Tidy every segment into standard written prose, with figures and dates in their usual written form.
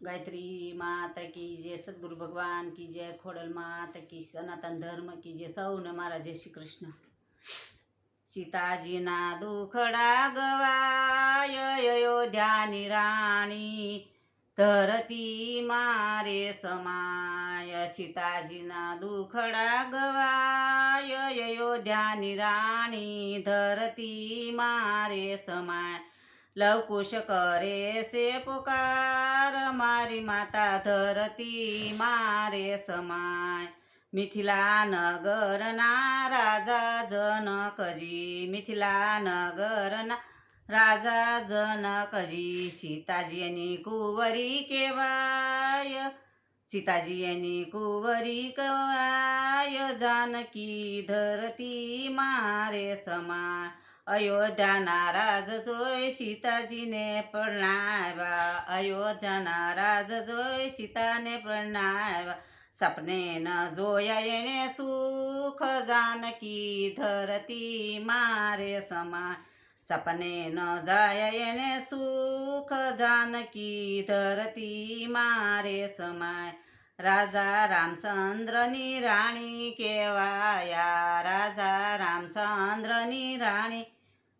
गायत्री माता की जय, सद्गुरु भगवान की जय, खोडल माता की, सनातन धर्म की जय. सौने मारा जय श्री कृष्ण. सीताजीना दुखडा गवाय अयोध्यानी राणी, धरती मारे समाय. सीताजीना दुखडा गवाय अयोध्यानी राणी, धरती मारे समाय. लवकुश करे से पुकार, मारी माता धरती मारे समाय. मिथिला नगर ना राजा जनकजी, मिथिला नगर ना राजा जनकजी. सीताजी यांनी कुंवरी केवाय, सीताजी यांनी कुंवरी केवाय, जानकी धरती मारे समाय. अयोध्या नाराज जोय सीताजीने प्रणावा, अयोध्या नाराज जोय सीताने प्रणावा. सपने न जोया येणे सुख, जानकी धरती मारे समाय. सपने न जाया येणे सुख, जानकी धरती मारे समाय. राजा रामचंद्रनी राणी केवाया, राजा रामचंद्रनी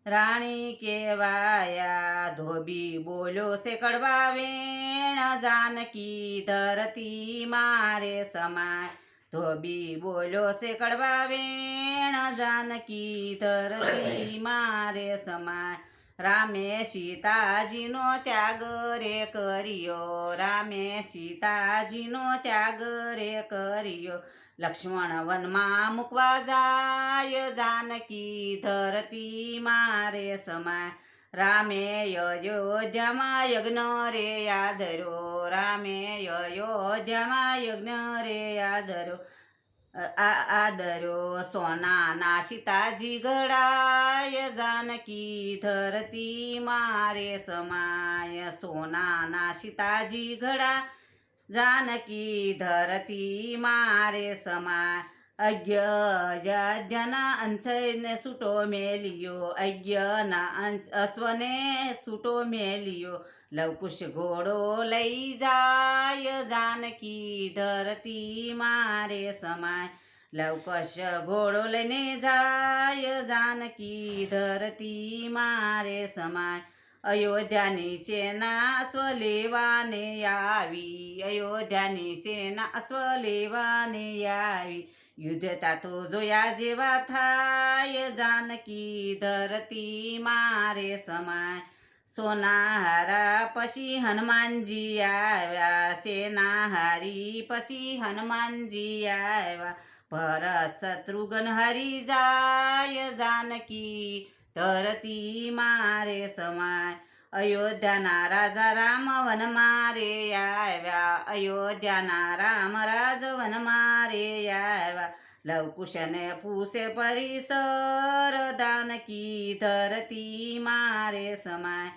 राणी केवाया. धोबी बोलो से कड़वा वेण, जानकी धरती मारे समाय. धोबी बोलो से कड़वा वेण, जानकी धरती मारे समाय. रामे सीताजीनो त्याग रे करियो, रामे सीताजीनो त्याग रे करियो. लक्ष्मण वनमा मुकवा जाय, जानकी धरती मारे समाय. रामे अयोध्यामा यज्ञ रे आधरो, रामे अयोध्यामा यज्ञ रे आधरो. आदरो सोना ना सीताजी घडाय, जानकी धरती मारे समाय. सोना ना सीताजी घडा, जानकी धरती मारे समाय. अयोध्याना अंचने सुटो मेलियो, अज्ञना अश्वने सुटो मेलियो. लवकुश घोडो लई जाय, जानकी धरती मारे समाय. लवकुश घोडो लईने जाय, जानकी धरती मारे समाय. अयोध्यानी सेना स्वलेवाने यावी, अयोध्यानी सेना स्वलेवाने यावी. युद्धता तो जोया जेवा थाय, जानकी धरती मारे समाय. सोनाहारा पशी हनुमानजी आव्या, सेनाहारी पशी हनुमानजी आव्या. भरत शत्रुघ्न हरी जाय, जानकी धरती मारे समाय. अयोध्याना राजा राम वन मारे आव्या, अयोध्याना राम राज वन मारे आव्या. लवकुशने पूसे परिसर, जानकी धरती मारे समाय.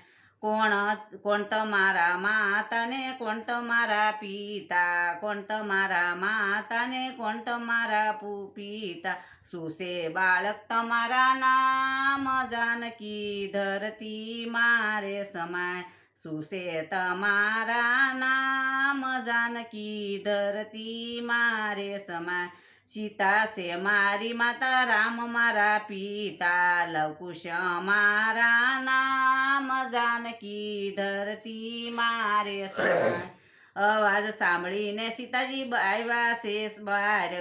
कोण मारा माताने, कोण मारा पिता, कोण मारा माताने, कोण मारा पिता. सुसे बाळक तमारा नाम, जानकी धरती मारे समाय. सुसे तमारा नाम, जानकी धरती मारे समाय. सीता से मारी माता, राम मारा पिता. लवकुश मारा नाम, जानकी धरती मारे समाय. आवाज सांभळीने सीताजी આવ્યા शेष बार,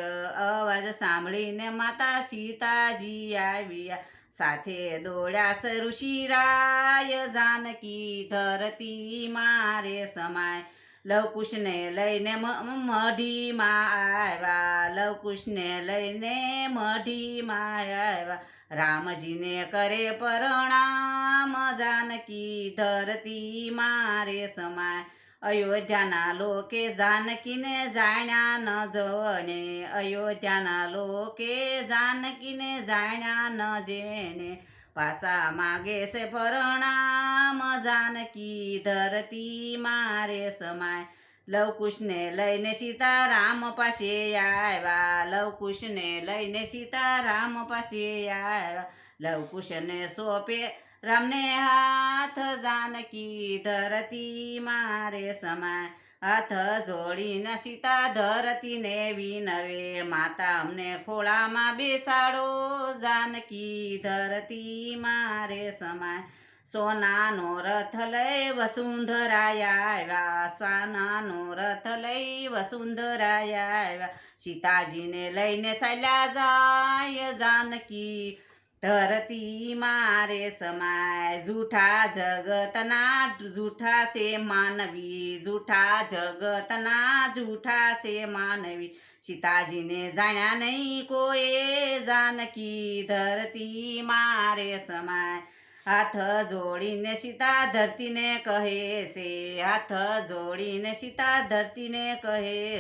आवाज सांभळीने माता सीताजी આવ્યા. સાથે દોડ્યા ઋષિરાય, जानकी धरती मारे समाय. लवकुशने लईने મઢીમાં આવ્યા, લવકુશને લઈને મઢીમાં આવ્યા. રામજીને કરે પ્રણામ, जानकी धरती मारे समाय. अयोध्याना लोके जानकीने जाण्या न जवणे, अयोध्याना लोके जानकीने जाण्या न जेणे. पासा मागे से प्रणाम, जानकी धरती मारे समाय. लवकुशने लईने सीताराम पाशे आव्या, लवकुशने लईने सीताराम पाशे आव्या. लवकुशने सोपे रामने हाथ, जानकी धरती मारे समाय. હાથ જોડીને સીતા ધરતીને વિનવે માતા અમને ખોળામાં બેસાડો જાનકી ધરતી મારે સમાય સોનાનો રથ લઈ વસુંધરાયા આવ્યા સોનાનો રથ લઈ વસુંધરાયા આવ્યા સીતાજીને લઈને ચાલ્યા જાય જાનકી ધરતી મારે સમાય જૂઠા જગતના જૂઠા છે માનવી જૂઠા જગતના જૂઠા છે માનવી સીતાજીને જાણ્યા નહીં કોઈ જાનકી ધરતી મારે સમાય હાથ જોડીને સીતા ધરતીને કહે છે હાથ જોડીને સીતા ધરતીને કહે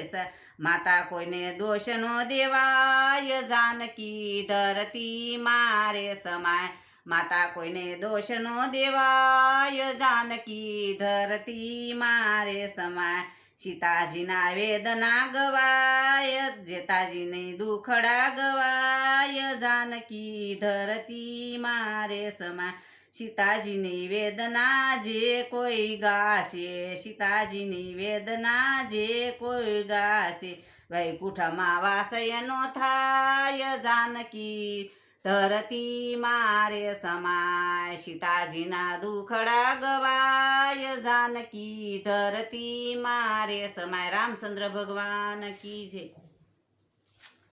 છે માતા કોઈને દોષ નો દેવાય જાનકી ધરતી મારે સમાય માતા કોઈને દોષ નો દેવાય જાનકી ધરતી મારે સમાય સીતાજીના વેદના ગવાય જેતાજીને દુખડા ગવાય જાનકી ધરતી મારે સમાય સીતાજીની વેદના જે કોઈ ગાશે સીતાજીની વેદના જે કોઈ ગાશે વૈકુંઠમાં વાસયનો થાય જાનકી ધરતી મારે સમાય સીતાજીના દુખડા ગવાય જાનકી ધરતી મારે સમાય રામચંદ્ર ભગવાન કી જય